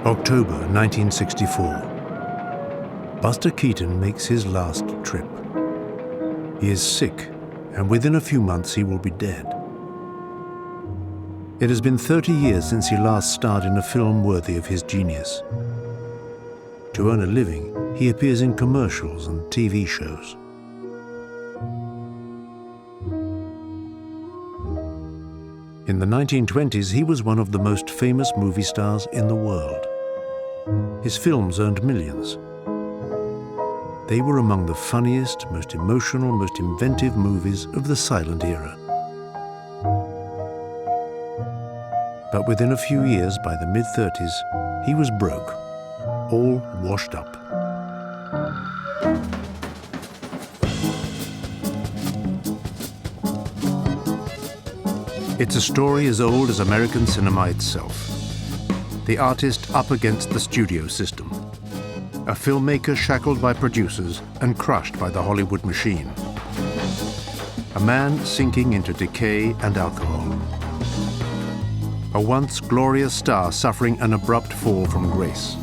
October 1964. Buster Keaton makes his last trip. He is sick, and within a few months he will be dead. It has been 30 years since he last starred in a film worthy of his genius. To earn a living, he appears in commercials and TV shows. In the 1920s, he was one of the most famous movie stars in the world. His films earned millions. They were among the funniest, most emotional, most inventive movies of the silent era. But within a few years, by the mid-30s, he was broke, all washed up. It's a story as old as American cinema itself. The artist up against the studio system. A filmmaker shackled by producers and crushed by the Hollywood machine. A man sinking into decay and alcohol. A once glorious star suffering an abrupt fall from grace.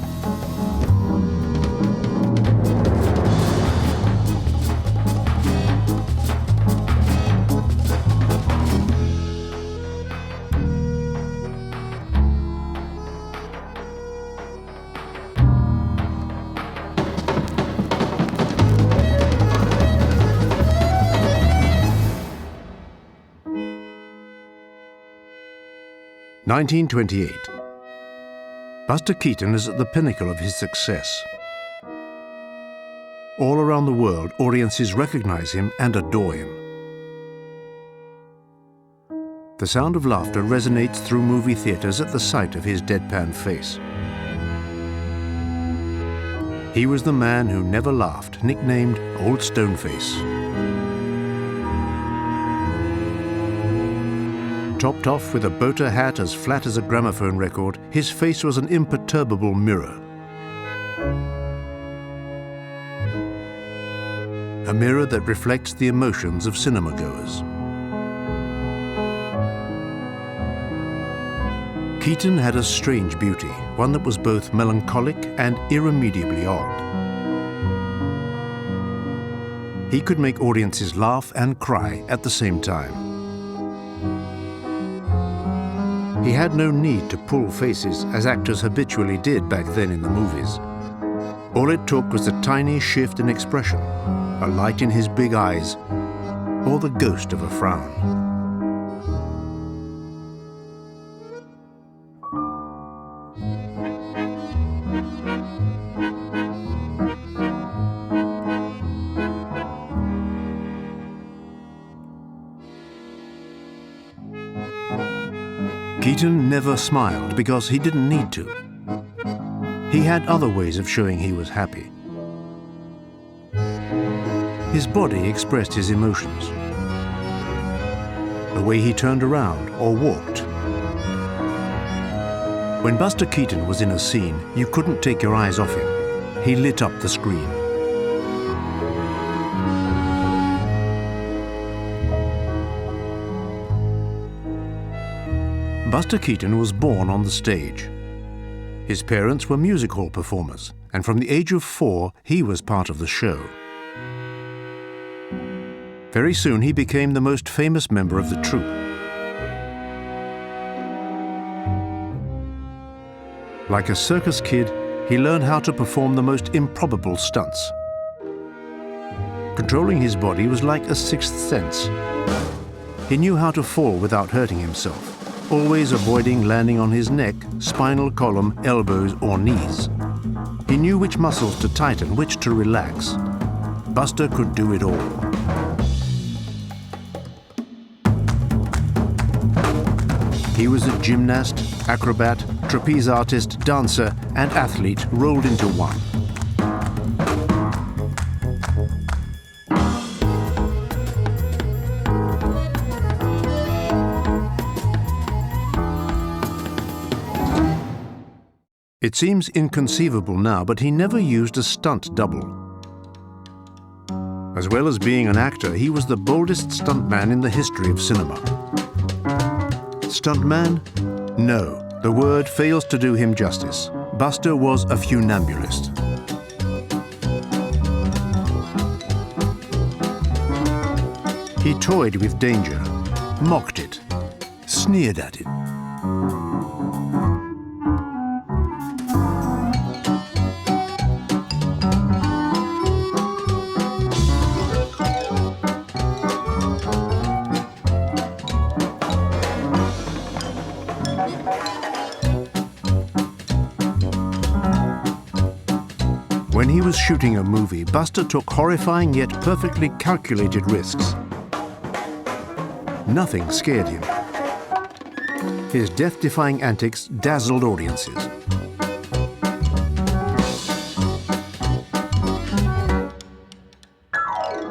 (1928). Buster Keaton is at the pinnacle of his success. All around the world, audiences recognize him and adore him. The sound of laughter resonates through movie theaters at the sight of his deadpan face. He was the man who never laughed, nicknamed Old Stoneface. Topped off with a boater hat as flat as a gramophone record, his face was an imperturbable mirror. A mirror that reflects the emotions of cinema-goers. Keaton had a strange beauty, one that was both melancholic and irremediably odd. He could make audiences laugh and cry at the same time. He had no need to pull faces, as actors habitually did back then in the movies. All it took was a tiny shift in expression, a light in his big eyes, or the ghost of a frown. Keaton never smiled because he didn't need to. He had other ways of showing he was happy. His body expressed his emotions. The way he turned around or walked. When Buster Keaton was in a scene, you couldn't take your eyes off him. He lit up the screen. Buster Keaton was born on the stage. His parents were music hall performers, and from the age of 4, he was part of the show. Very soon, he became the most famous member of the troupe. Like a circus kid, he learned how to perform the most improbable stunts. Controlling his body was like a sixth sense. He knew how to fall without hurting himself, always avoiding landing on his neck, spinal column, elbows, or knees. He knew which muscles to tighten, which to relax. Buster could do it all. He was a gymnast, acrobat, trapeze artist, dancer, and athlete rolled into one. It seems inconceivable now, but he never used a stunt double. As well as being an actor, he was the boldest stuntman in the history of cinema. Stuntman? No, the word fails to do him justice. Buster was a funambulist. He toyed with danger, mocked it, sneered at it. When he was shooting a movie, Buster took horrifying yet perfectly calculated risks. Nothing scared him. His death-defying antics dazzled audiences.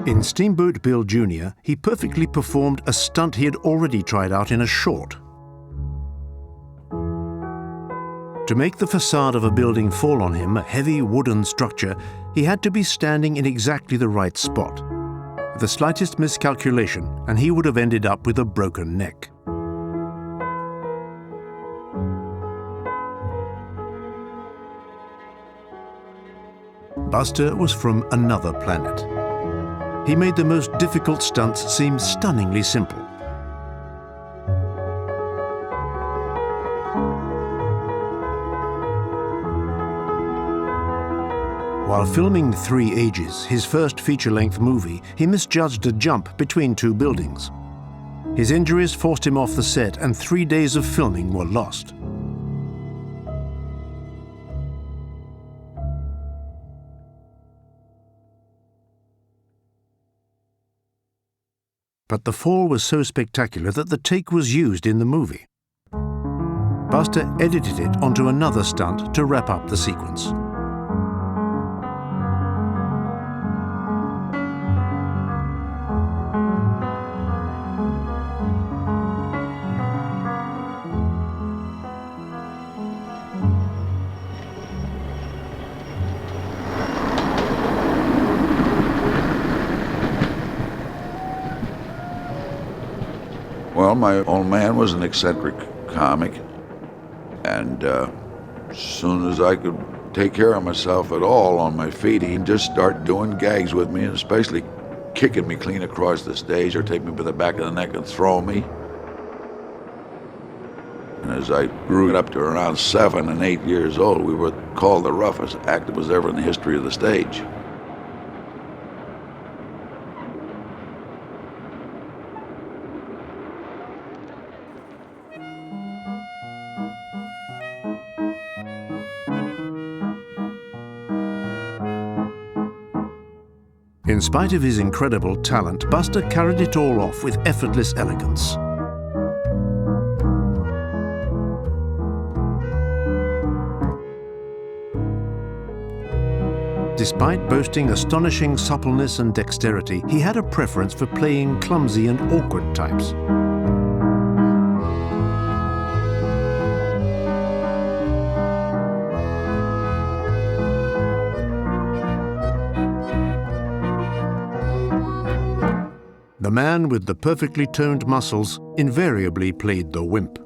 In Steamboat Bill Jr., he perfectly performed a stunt he had already tried out in a short. To make the facade of a building fall on him, a heavy wooden structure, he had to be standing in exactly the right spot. The slightest miscalculation, and he would have ended up with a broken neck. Buster was from another planet. He made the most difficult stunts seem stunningly simple. While filming 3 Ages, his first feature-length movie, he misjudged a jump between 2 buildings. His injuries forced him off the set, and 3 days of filming were lost. But the fall was so spectacular that the take was used in the movie. Buster edited it onto another stunt to wrap up the sequence. Well, my old man was an eccentric comic, and as soon as I could take care of myself at all on my feet, he'd just start doing gags with me, and especially kicking me clean across the stage or take me by the back of the neck and throw me. And as I grew up to around 7 and 8 years old, we were called the roughest act that was ever in the history of the stage. In spite of his incredible talent, Buster carried it all off with effortless elegance. Despite boasting astonishing suppleness and dexterity, he had a preference for playing clumsy and awkward types. The man with the perfectly toned muscles invariably played the wimp.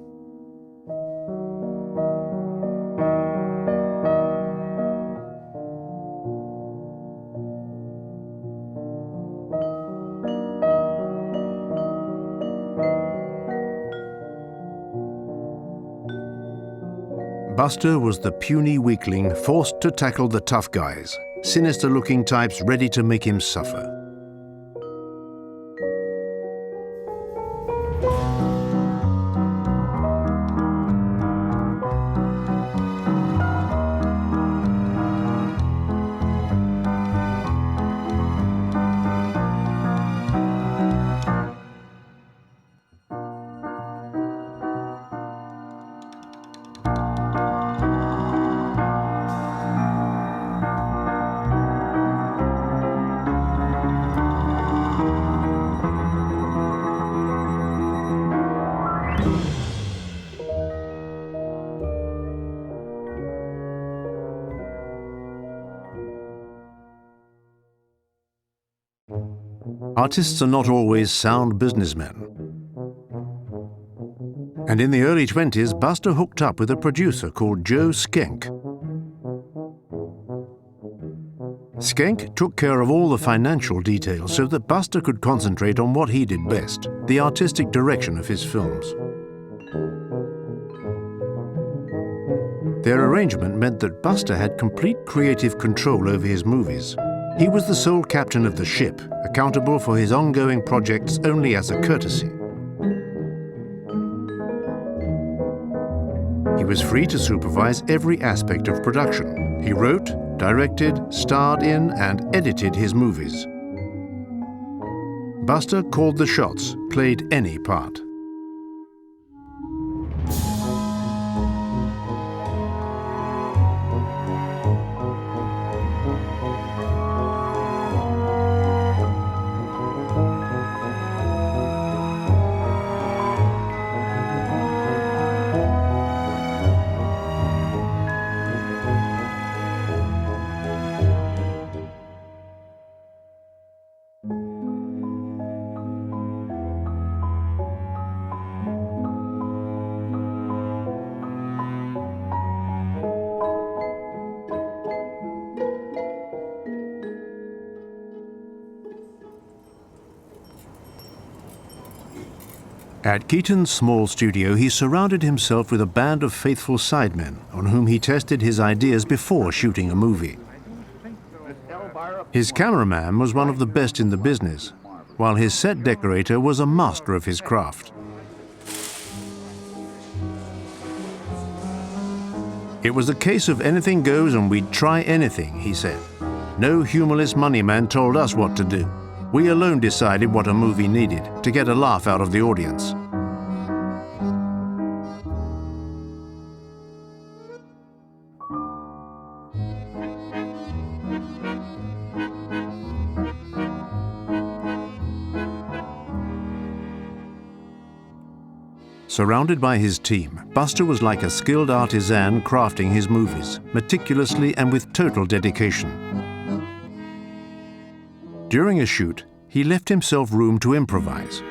Buster was the puny weakling forced to tackle the tough guys, sinister-looking types ready to make him suffer. Artists are not always sound businessmen. And in the early 20s, Buster hooked up with a producer called Joe Skenk. Schenck took care of all the financial details so that Buster could concentrate on what he did best, the artistic direction of his films. Their arrangement meant that Buster had complete creative control over his movies. He was the sole captain of the ship, accountable for his ongoing projects only as a courtesy. He was free to supervise every aspect of production. He wrote, directed, starred in, and edited his movies. Buster called the shots, played any part. At Keaton's small studio, he surrounded himself with a band of faithful sidemen on whom he tested his ideas before shooting a movie. His cameraman was one of the best in the business, while his set decorator was a master of his craft. It was a case of anything goes and we'd try anything, he said. No humorless money man told us what to do. We alone decided what a movie needed to get a laugh out of the audience. Surrounded by his team, Buster was like a skilled artisan crafting his movies, meticulously and with total dedication. During a shoot, he left himself room to improvise.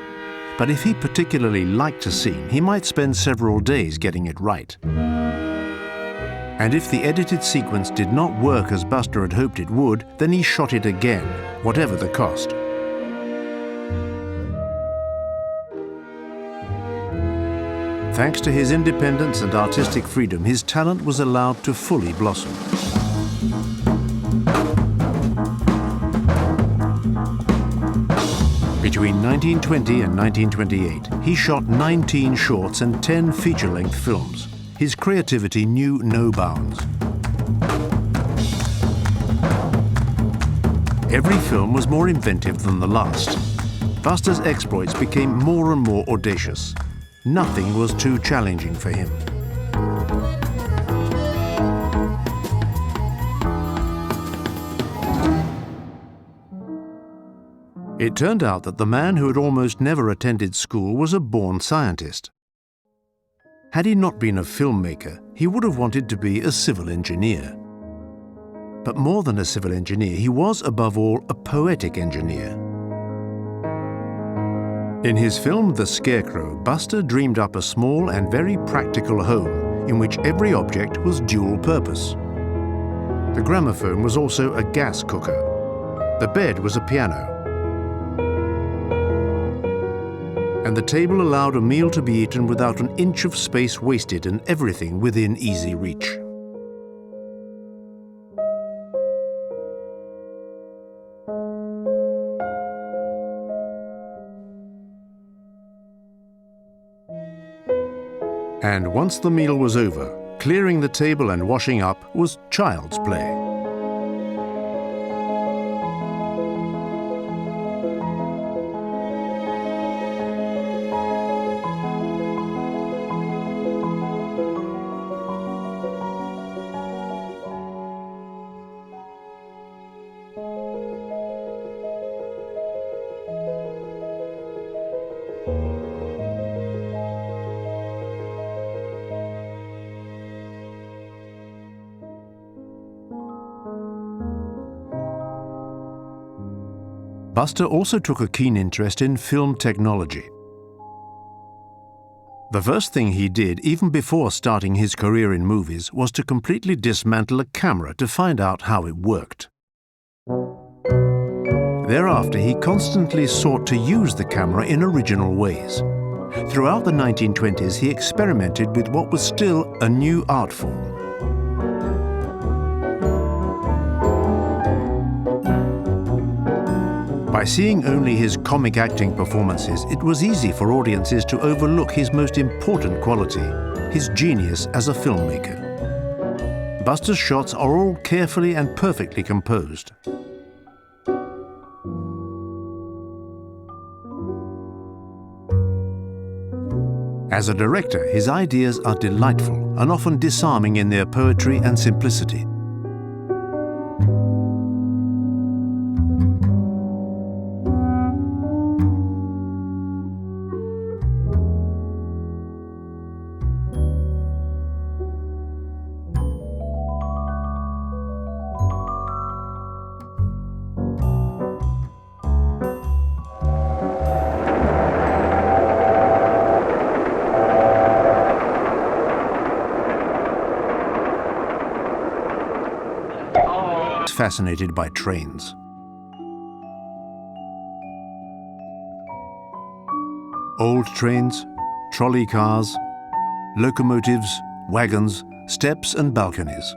But if he particularly liked a scene, he might spend several days getting it right. And if the edited sequence did not work as Buster had hoped it would, then he shot it again, whatever the cost. Thanks to his independence and artistic freedom, his talent was allowed to fully blossom. Between 1920 and 1928, he shot 19 shorts and 10 feature-length films. His creativity knew no bounds. Every film was more inventive than the last. Buster's exploits became more and more audacious. Nothing was too challenging for him. It turned out that the man who had almost never attended school was a born scientist. Had he not been a filmmaker, he would have wanted to be a civil engineer. But more than a civil engineer, he was, above all, a poetic engineer. In his film The Scarecrow, Buster dreamed up a small and very practical home in which every object was dual purpose. The gramophone was also a gas cooker. The bed was a piano. And the table allowed a meal to be eaten without an inch of space wasted and everything within easy reach. And once the meal was over, clearing the table and washing up was child's play. Buster also took a keen interest in film technology. The first thing he did, even before starting his career in movies, was to completely dismantle a camera to find out how it worked. Thereafter, he constantly sought to use the camera in original ways. Throughout the 1920s, he experimented with what was still a new art form. By seeing only his comic acting performances, it was easy for audiences to overlook his most important quality, his genius as a filmmaker. Buster's shots are all carefully and perfectly composed. As a director, his ideas are delightful and often disarming in their poetry and simplicity. Fascinated by trains. Old trains, trolley cars, locomotives, wagons, steps and balconies.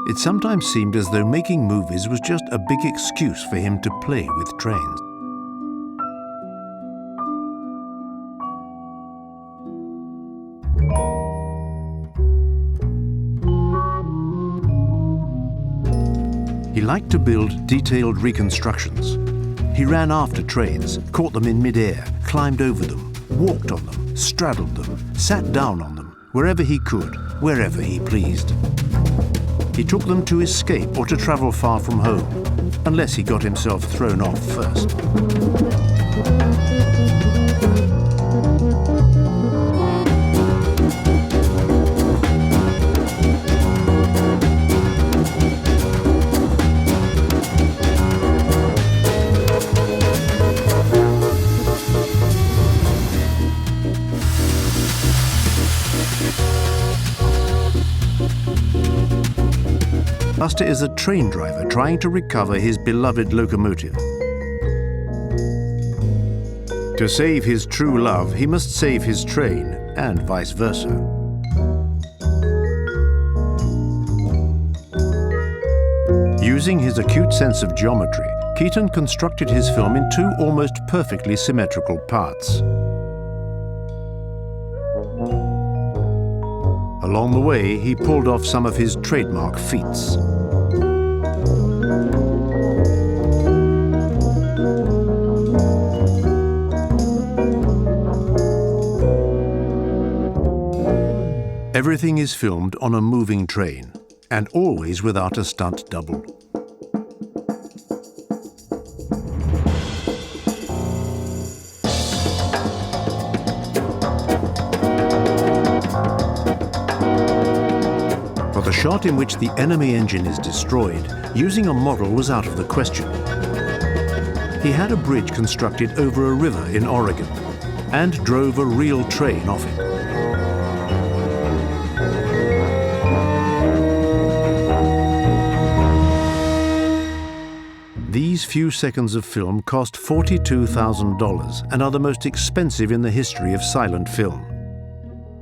It sometimes seemed as though making movies was just a big excuse for him to play with trains. He liked to build detailed reconstructions. He ran after trains, caught them in mid-air, climbed over them, walked on them, straddled them, sat down on them, wherever he could, wherever he pleased. He took them to escape or to travel far from home, unless he got himself thrown off first. Buster is a train driver trying to recover his beloved locomotive. To save his true love, he must save his train, and vice versa. Using his acute sense of geometry, Keaton constructed his film in two almost perfectly symmetrical parts. Along the way, he pulled off some of his trademark feats. Everything is filmed on a moving train, and always without a stunt double. For the shot in which the enemy engine is destroyed, using a model was out of the question. He had a bridge constructed over a river in Oregon and drove a real train off it. These few seconds of film cost $42,000 and are the most expensive in the history of silent film.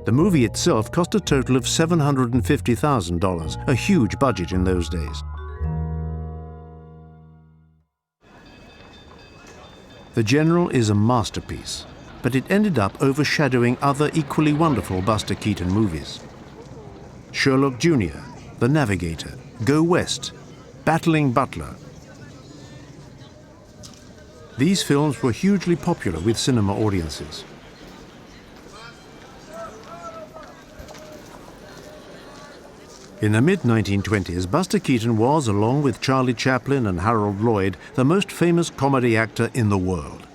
The movie itself cost a total of $750,000, a huge budget in those days. The General is a masterpiece, but it ended up overshadowing other equally wonderful Buster Keaton movies. Sherlock Jr., The Navigator, Go West, Battling Butler. These films were hugely popular with cinema audiences. In the mid-1920s, Buster Keaton was, along with Charlie Chaplin and Harold Lloyd, the most famous comedy actor in the world.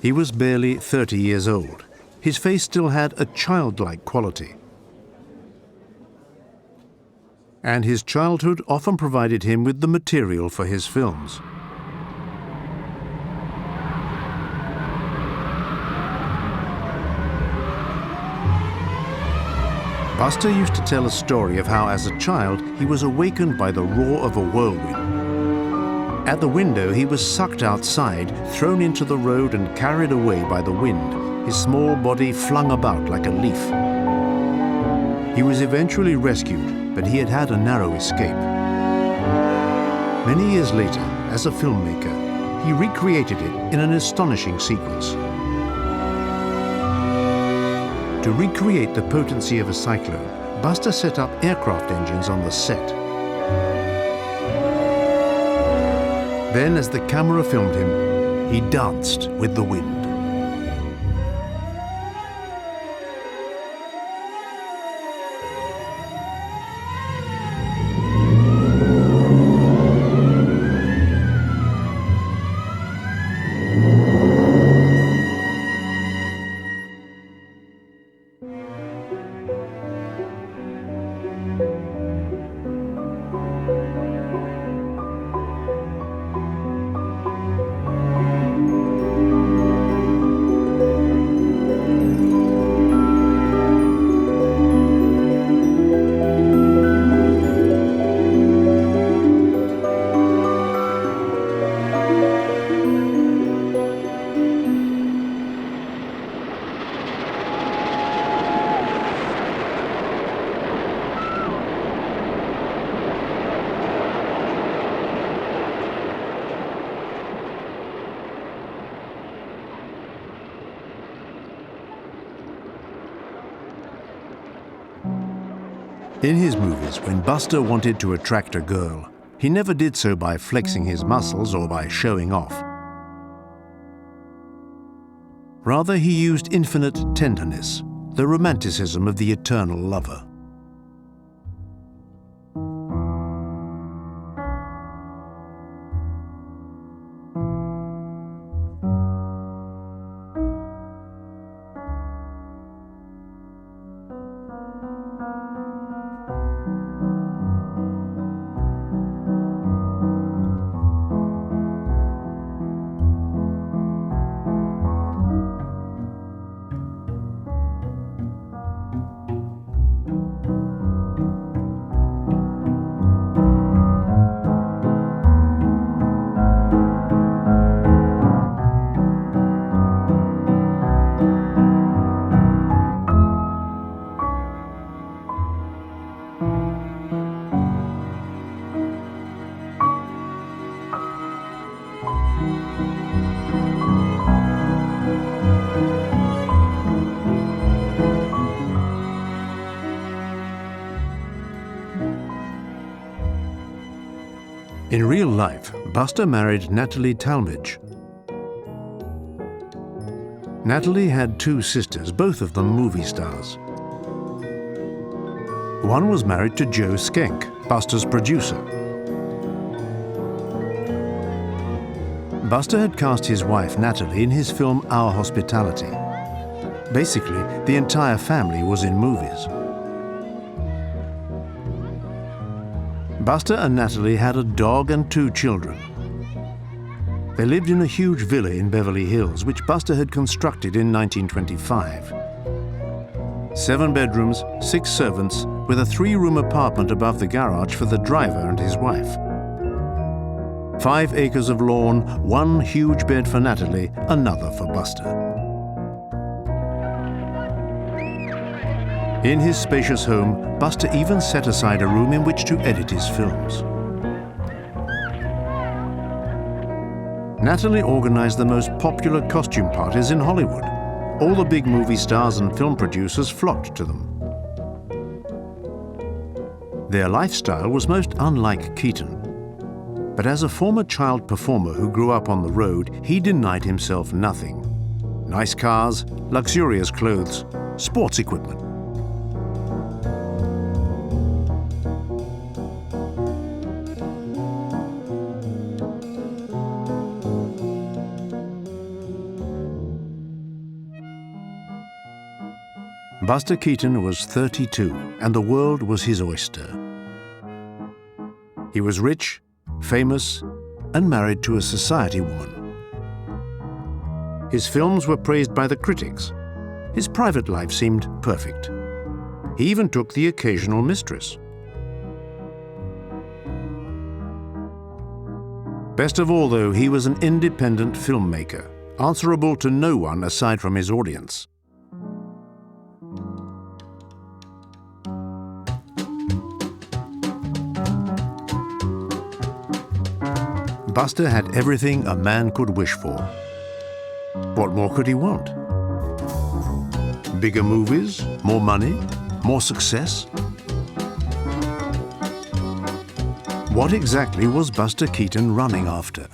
He was barely 30 years old. His face still had a childlike quality. And his childhood often provided him with the material for his films. Buster used to tell a story of how, as a child, he was awakened by the roar of a whirlwind. At the window, he was sucked outside, thrown into the road and carried away by the wind, his small body flung about like a leaf. He was eventually rescued, but he had had a narrow escape. Many years later, as a filmmaker, he recreated it in an astonishing sequence. To recreate the potency of a cyclone, Buster set up aircraft engines on the set. Then, as the camera filmed him, he danced with the wind. In his movies, when Buster wanted to attract a girl, he never did so by flexing his muscles or by showing off. Rather, he used infinite tenderness, the romanticism of the eternal lover. In real life, Buster married Natalie Talmadge. Natalie had two sisters, both of them movie stars. One was married to Joe Skenk, Buster's producer. Buster had cast his wife, Natalie, in his film Our Hospitality. Basically, the entire family was in movies. Buster and Natalie had a dog and 2 children. They lived in a huge villa in Beverly Hills, which Buster had constructed in 1925. 7 bedrooms, 6 servants, with a 3-room apartment above the garage for the driver and his wife. 5 acres of lawn, 1 huge bed for Natalie, another for Buster. In his spacious home, Buster even set aside a room in which to edit his films. Natalie organized the most popular costume parties in Hollywood. All the big movie stars and film producers flocked to them. Their lifestyle was most unlike Keaton. But as a former child performer who grew up on the road, he denied himself nothing. Nice cars, luxurious clothes, sports equipment. Buster Keaton was 32, and the world was his oyster. He was rich, famous, and married to a society woman. His films were praised by the critics. His private life seemed perfect. He even took the occasional mistress. Best of all, though, he was an independent filmmaker, answerable to no one aside from his audience. Buster had everything a man could wish for. What more could he want? Bigger movies, more money, more success? What exactly was Buster Keaton running after?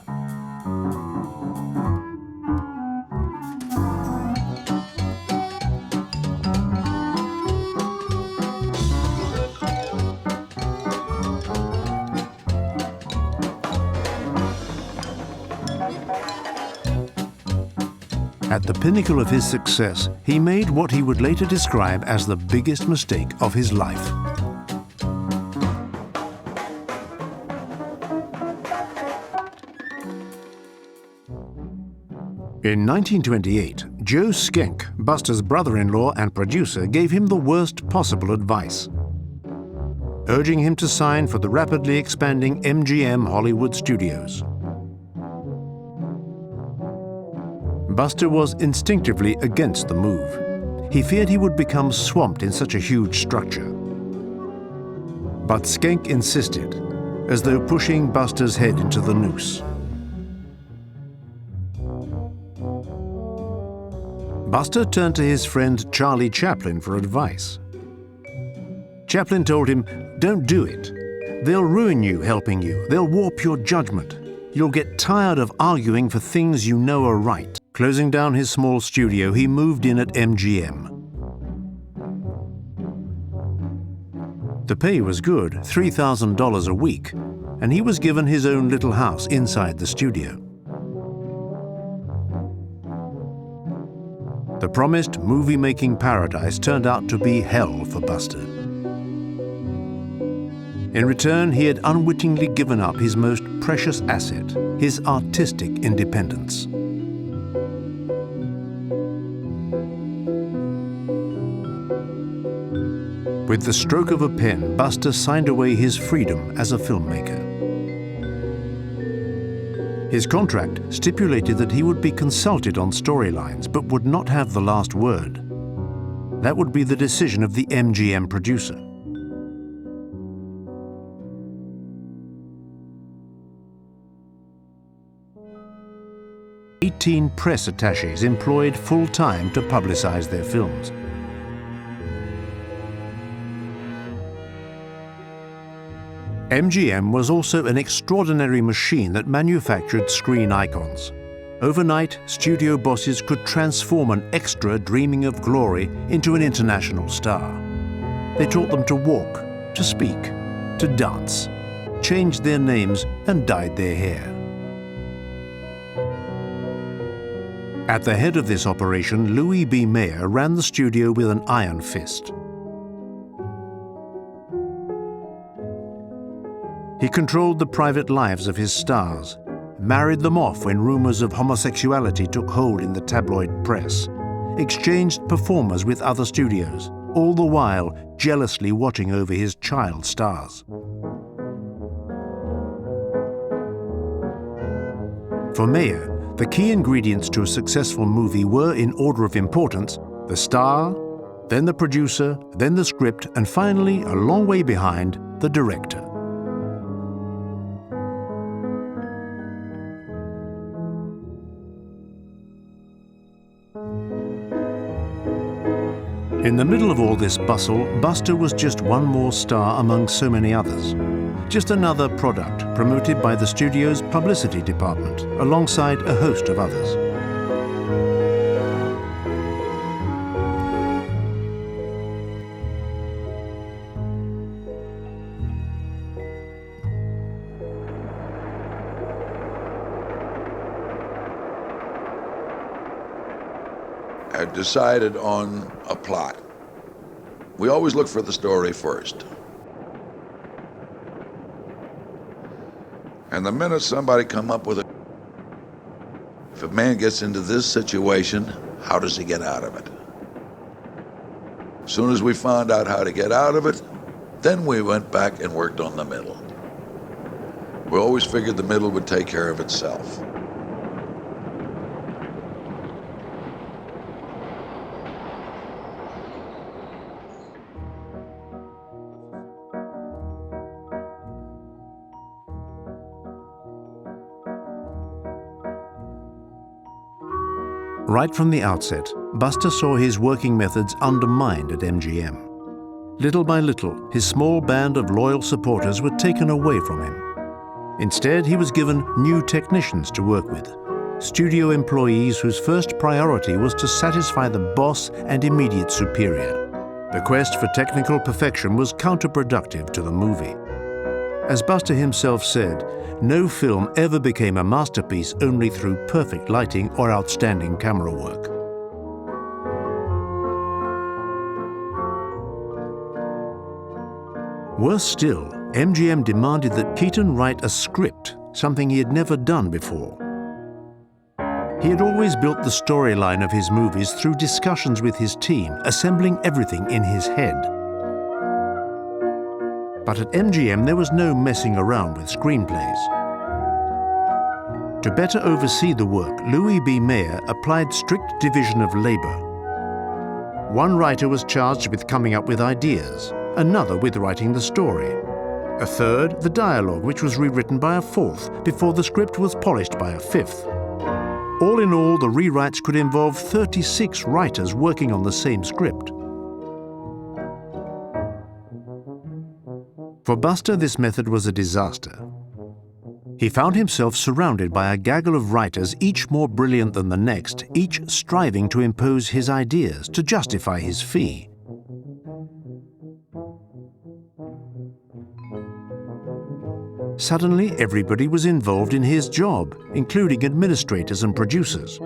At the pinnacle of his success, he made what he would later describe as the biggest mistake of his life. In 1928, Joe Schenck, Buster's brother-in-law and producer, gave him the worst possible advice, urging him to sign for the rapidly expanding MGM Hollywood studios. Buster was instinctively against the move. He feared he would become swamped in such a huge structure. But Schenck insisted, as though pushing Buster's head into the noose. Buster turned to his friend Charlie Chaplin for advice. Chaplin told him, "Don't do it. They'll ruin you helping you. They'll warp your judgment. You'll get tired of arguing for things you know are right." Closing down his small studio, he moved in at MGM. The pay was good, $3,000 a week, and he was given his own little house inside the studio. The promised movie-making paradise turned out to be hell for Buster. In return, he had unwittingly given up his most precious asset, his artistic independence. With the stroke of a pen, Buster signed away his freedom as a filmmaker. His contract stipulated that he would be consulted on storylines, but would not have the last word. That would be the decision of the MGM producer. "18 press attachés employed full-time to publicize their films. MGM was also an extraordinary machine that manufactured screen icons. Overnight, studio bosses could transform an extra dreaming of glory into an international star. They taught them to walk, to speak, to dance, changed their names, and dyed their hair. At the head of this operation, Louis B. Mayer ran the studio with an iron fist. He controlled the private lives of his stars, married them off when rumors of homosexuality took hold in the tabloid press, exchanged performers with other studios, all the while jealously watching over his child stars. For Mayer, the key ingredients to a successful movie were, in order of importance, the star, then the producer, then the script, and finally, a long way behind, the director. In the middle of all this bustle, Buster was just one more star among so many others. Just another product promoted by the studio's publicity department, alongside a host of others. I decided on a plot. We always look for the story first. And the minute somebody come up with if a man gets into this situation, how does he get out of it? As soon as we found out how to get out of it, then we went back and worked on the middle. We always figured the middle would take care of itself. Right from the outset, Buster saw his working methods undermined at MGM. Little by little, his small band of loyal supporters were taken away from him. Instead, he was given new technicians to work with, studio employees whose first priority was to satisfy the boss and immediate superior. The quest for technical perfection was counterproductive to the movie. As Buster himself said, no film ever became a masterpiece only through perfect lighting or outstanding camera work. Worse still, MGM demanded that Keaton write a script, something he had never done before. He had always built the storyline of his movies through discussions with his team, assembling everything in his head. But at MGM, there was no messing around with screenplays. To better oversee the work, Louis B. Mayer applied strict division of labor. One writer was charged with coming up with ideas, another with writing the story, a third the dialogue, which was rewritten by a fourth before the script was polished by a fifth. All in all, the rewrites could involve 36 writers working on the same script. For Buster, this method was a disaster. He found himself surrounded by a gaggle of writers, each more brilliant than the next, each striving to impose his ideas, to justify his fee. Suddenly, everybody was involved in his job, including administrators and producers.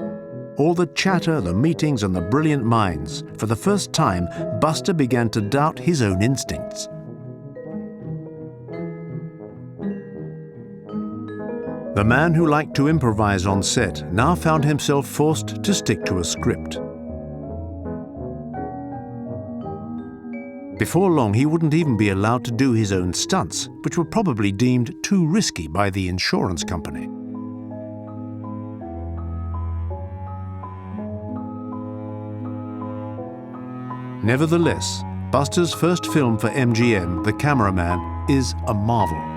All the chatter, the meetings, and the brilliant minds. For the first time, Buster began to doubt his own instincts. The man who liked to improvise on set now found himself forced to stick to a script. Before long, he wouldn't even be allowed to do his own stunts, which were probably deemed too risky by the insurance company. Nevertheless, Buster's first film for MGM, The Cameraman, is a marvel.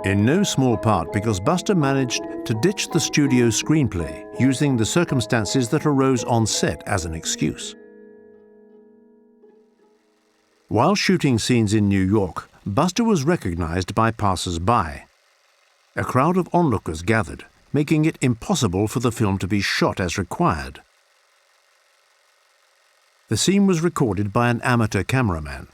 In no small part because Buster managed to ditch the studio screenplay, using the circumstances that arose on set as an excuse. While shooting scenes in New York, Buster was recognized by passers-by. A crowd of onlookers gathered, making it impossible for the film to be shot as required. The scene was recorded by an amateur cameraman.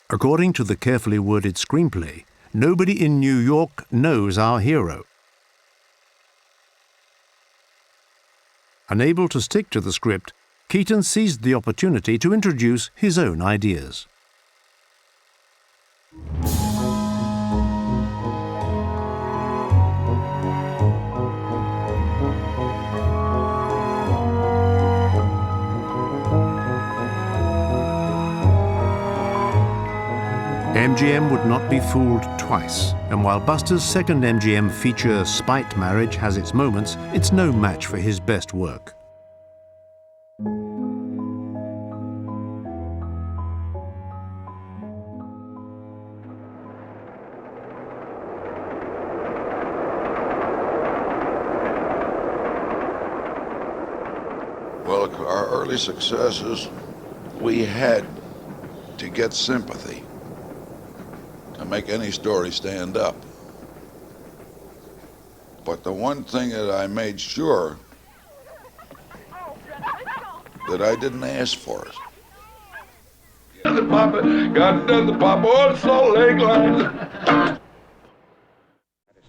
According to the carefully worded screenplay, nobody in New York knows our hero. Unable to stick to the script, Keaton seized the opportunity to introduce his own ideas. MGM would not be fooled twice, and while Buster's second MGM feature, Spite Marriage, has its moments, it's no match for his best work. Well, our early successes, we had to get sympathy to make any story stand up. But the one thing that I made sure that I didn't ask for it. The papa, got the papa, oh, Salt Lake line. As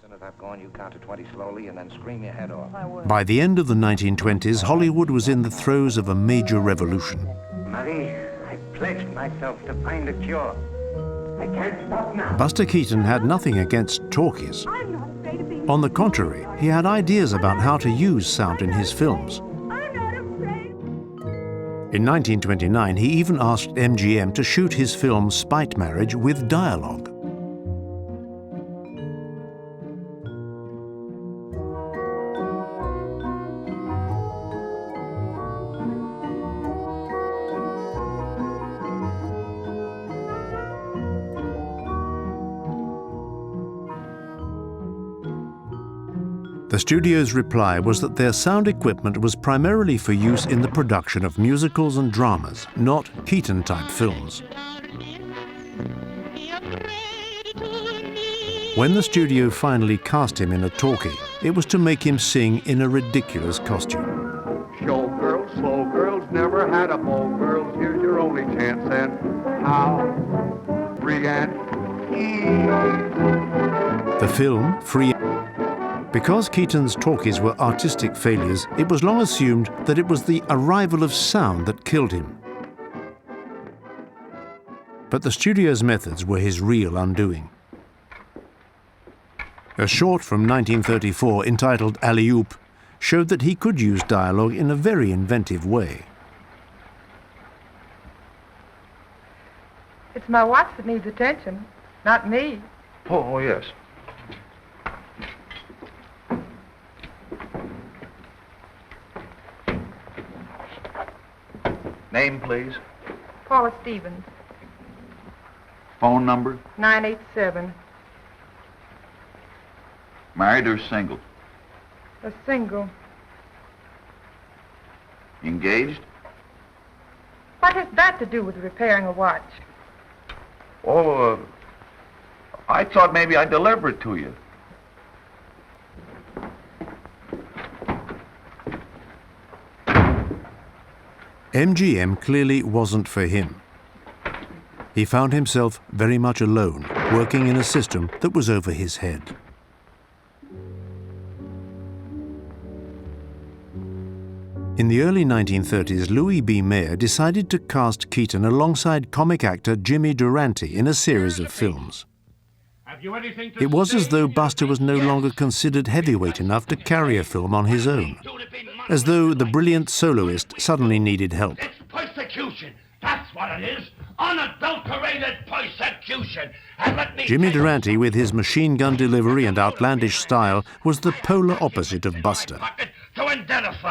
soon as I've gone, you count to 20 slowly and then scream your head off. By the end of the 1920s, Hollywood was in the throes of a major revolution. Marie, I pledged myself to find a cure. I can't stop now. Buster Keaton had nothing against talkies. I'm not afraid of being... On the contrary, he had ideas about how to use sound in his films. I'm not afraid. In 1929, he even asked MGM to shoot his film Spite Marriage with dialogue. The studio's reply was that their sound equipment was primarily for use in the production of musicals and dramas, not Keaton-type films. When the studio finally cast him in a talkie, it was to make him sing in a ridiculous costume. Show girls, slow girls, never had a beau girls. Here's your only chance and how free and easy. The film, Free. Because Keaton's talkies were artistic failures, it was long assumed that it was the arrival of sound that killed him. But the studio's methods were his real undoing. A short from 1934 entitled Alley Oop showed that he could use dialogue in a very inventive way. It's my watch that needs attention, not me. Oh, yes. Name, please. Paula Stevens, Phone number. 987. Married or single? A single. Engaged? What has that to do with repairing a watch? Oh, I thought maybe I'd deliver it to you. MGM clearly wasn't for him. He found himself very much alone, working in a system that was over his head. In the early 1930s, Louis B. Mayer decided to cast Keaton alongside comic actor Jimmy Durante in a series of films. It was as though Buster was no longer considered heavyweight enough to carry a film on his own, as though the brilliant soloist suddenly needed help. It's persecution. That's what it is. Unadulterated persecution. And let me Jimmy Durante, with his machine gun delivery and outlandish style, was the polar opposite of Buster.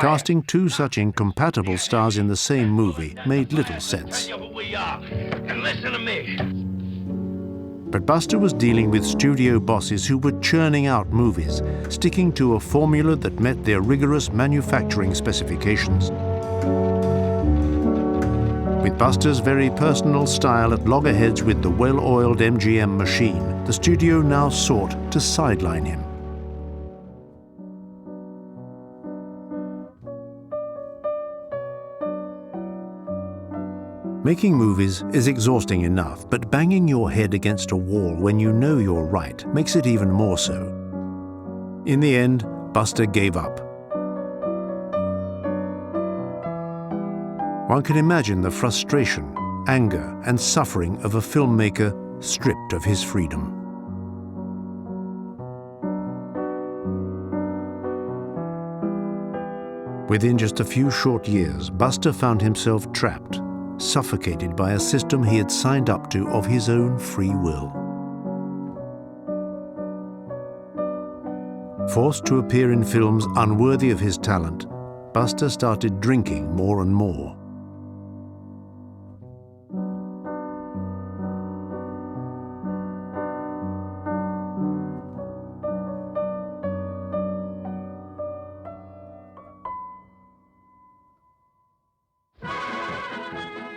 Casting two such incompatible stars in the same movie made little sense. And listen to me. But Buster was dealing with studio bosses who were churning out movies, sticking to a formula that met their rigorous manufacturing specifications. With Buster's very personal style at loggerheads with the well-oiled MGM machine, the studio now sought to sideline him. Making movies is exhausting enough, but banging your head against a wall when you know you're right makes it even more so. In the end, Buster gave up. One can imagine the frustration, anger, and suffering of a filmmaker stripped of his freedom. Within just a few short years, Buster found himself trapped, suffocated by a system he had signed up to of his own free will. Forced to appear in films unworthy of his talent, Buster started drinking more and more.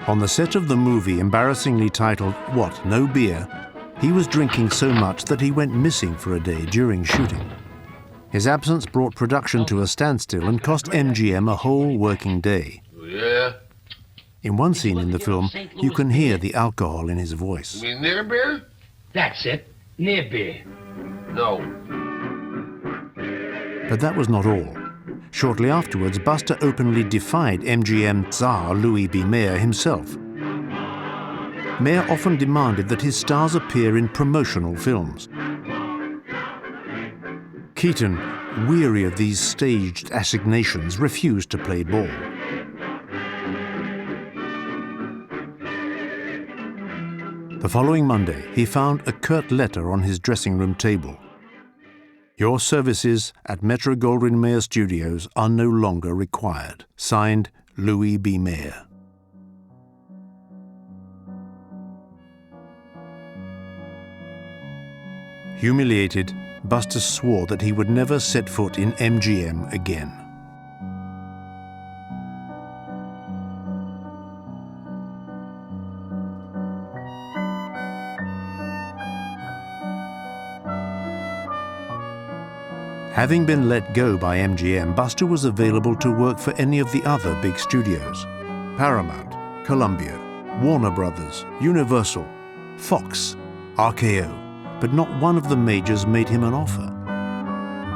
On the set of the movie embarrassingly titled What, No Beer?, he was drinking so much that he went missing for a day during shooting. His absence brought production to a standstill and cost MGM a whole working day. Yeah? In one scene in the film, you can hear the alcohol in his voice. You mean near beer? That's it. Near beer. No. But that was not all. Shortly afterwards, Buster openly defied MGM czar Louis B. Mayer himself. Mayer often demanded that his stars appear in promotional films. Keaton, weary of these staged assignations, refused to play ball. The following Monday, he found a curt letter on his dressing room table. "Your services at Metro-Goldwyn-Mayer Studios are no longer required." Signed, Louis B. Mayer. Humiliated, Buster swore that he would never set foot in MGM again. Having been let go by MGM, Buster was available to work for any of the other big studios: Paramount, Columbia, Warner Brothers, Universal, Fox, RKO, but not one of the majors made him an offer.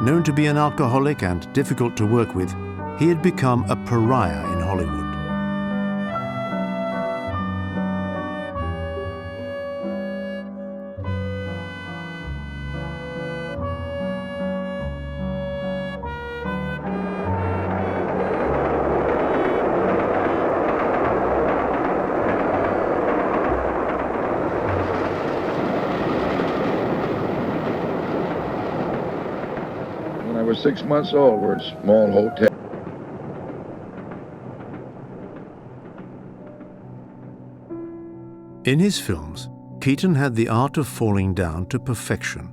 Known to be an alcoholic and difficult to work with, he had become a pariah in Hollywood. When I was 6 months old, we're in a small hotel. In his films, Keaton had the art of falling down to perfection.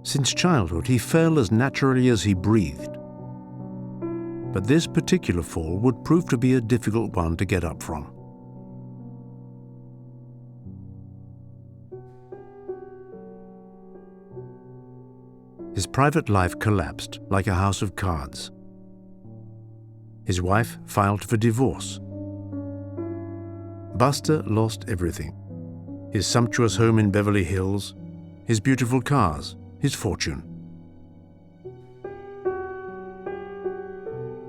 Since childhood, he fell as naturally as he breathed. But this particular fall would prove to be a difficult one to get up from. His private life collapsed like a house of cards. His wife filed for divorce. Buster lost everything: his sumptuous home in Beverly Hills, his beautiful cars, his fortune.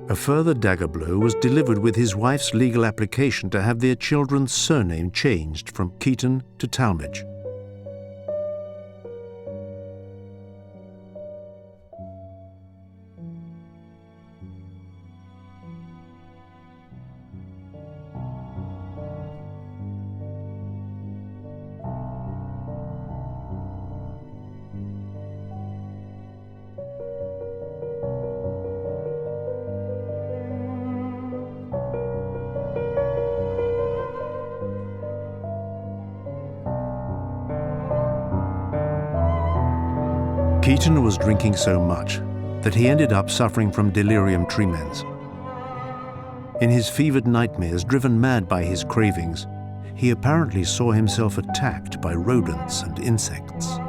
A further dagger blow was delivered with his wife's legal application to have their children's surname changed from Keaton to Talmadge. Keaton was drinking so much that he ended up suffering from delirium tremens. In his fevered nightmares, driven mad by his cravings, he apparently saw himself attacked by rodents and insects.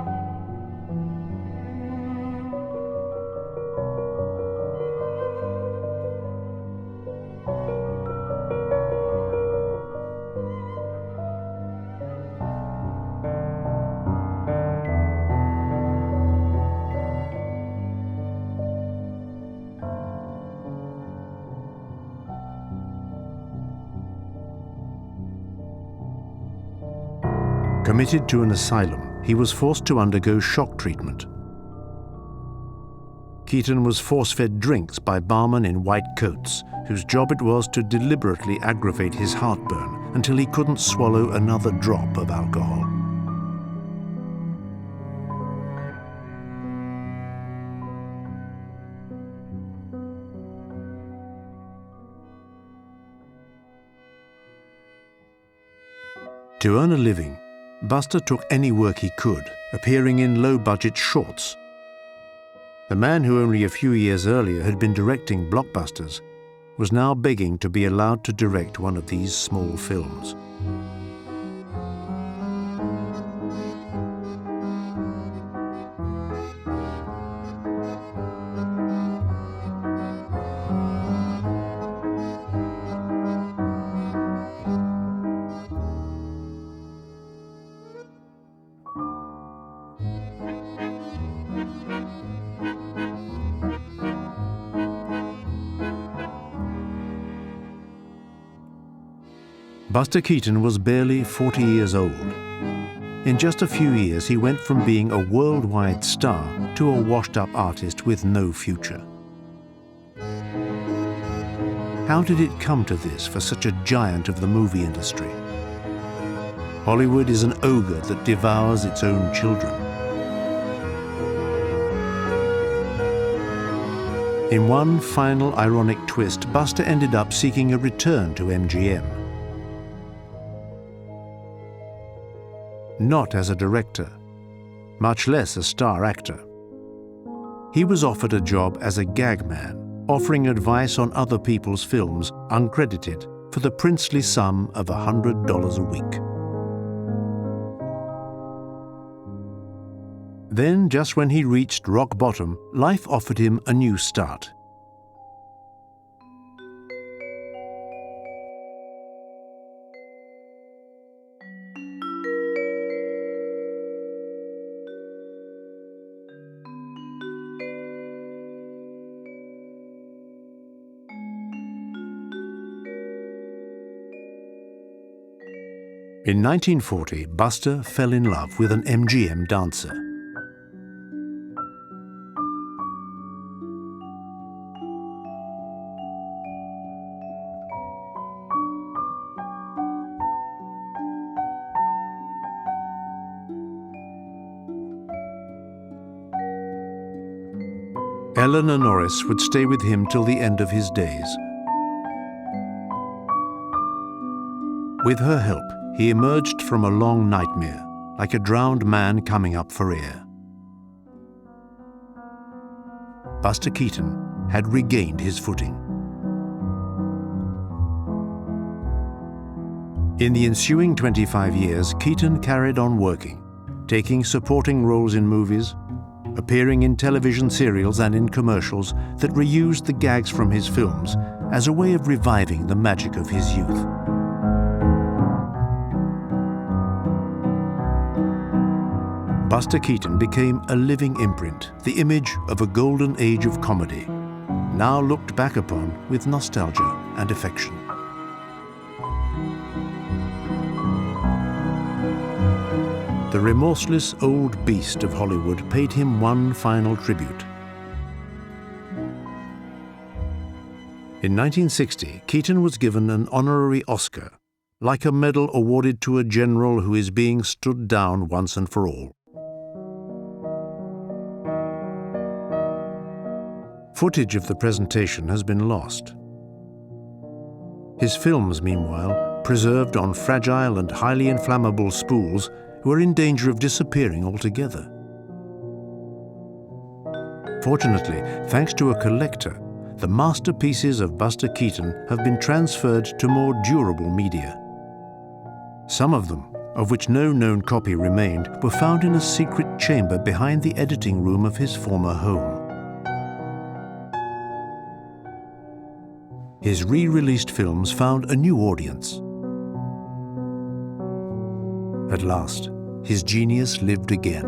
Committed to an asylum, he was forced to undergo shock treatment. Keaton was force-fed drinks by barmen in white coats, whose job it was to deliberately aggravate his heartburn until he couldn't swallow another drop of alcohol. To earn a living, Buster took any work he could, appearing in low-budget shorts. The man who only a few years earlier had been directing blockbusters was now begging to be allowed to direct one of these small films. Buster Keaton was barely 40 years old. In just a few years, he went from being a worldwide star to a washed-up artist with no future. How did it come to this for such a giant of the movie industry? Hollywood is an ogre that devours its own children. In one final ironic twist, Buster ended up seeking a return to MGM. Not as a director, much less a star actor. He was offered a job as a gag man, offering advice on other people's films, uncredited, for the princely sum of $100 a week. Then, just when he reached rock bottom, life offered him a new start. In 1940, Buster fell in love with an MGM dancer. Eleanor Norris would stay with him till the end of his days. With her help, he emerged from a long nightmare, like a drowned man coming up for air. Buster Keaton had regained his footing. In the ensuing 25 years, Keaton carried on working, taking supporting roles in movies, appearing in television serials and in commercials that reused the gags from his films as a way of reviving the magic of his youth. Buster Keaton became a living imprint, the image of a golden age of comedy, now looked back upon with nostalgia and affection. The remorseless old beast of Hollywood paid him one final tribute. In 1960, Keaton was given an honorary Oscar, like a medal awarded to a general who is being stood down once and for all. Footage of the presentation has been lost. His films, meanwhile, preserved on fragile and highly inflammable spools, were in danger of disappearing altogether. Fortunately, thanks to a collector, the masterpieces of Buster Keaton have been transferred to more durable media. Some of them, of which no known copy remained, were found in a secret chamber behind the editing room of his former home. His re-released films found a new audience. At last, his genius lived again.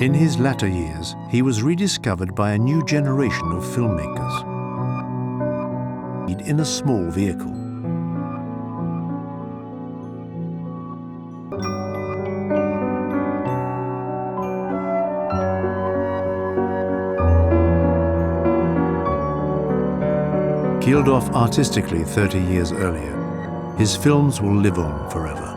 In his latter years, he was rediscovered by a new generation of filmmakers. In a small vehicle. Killed off artistically 30 years earlier, his films will live on forever.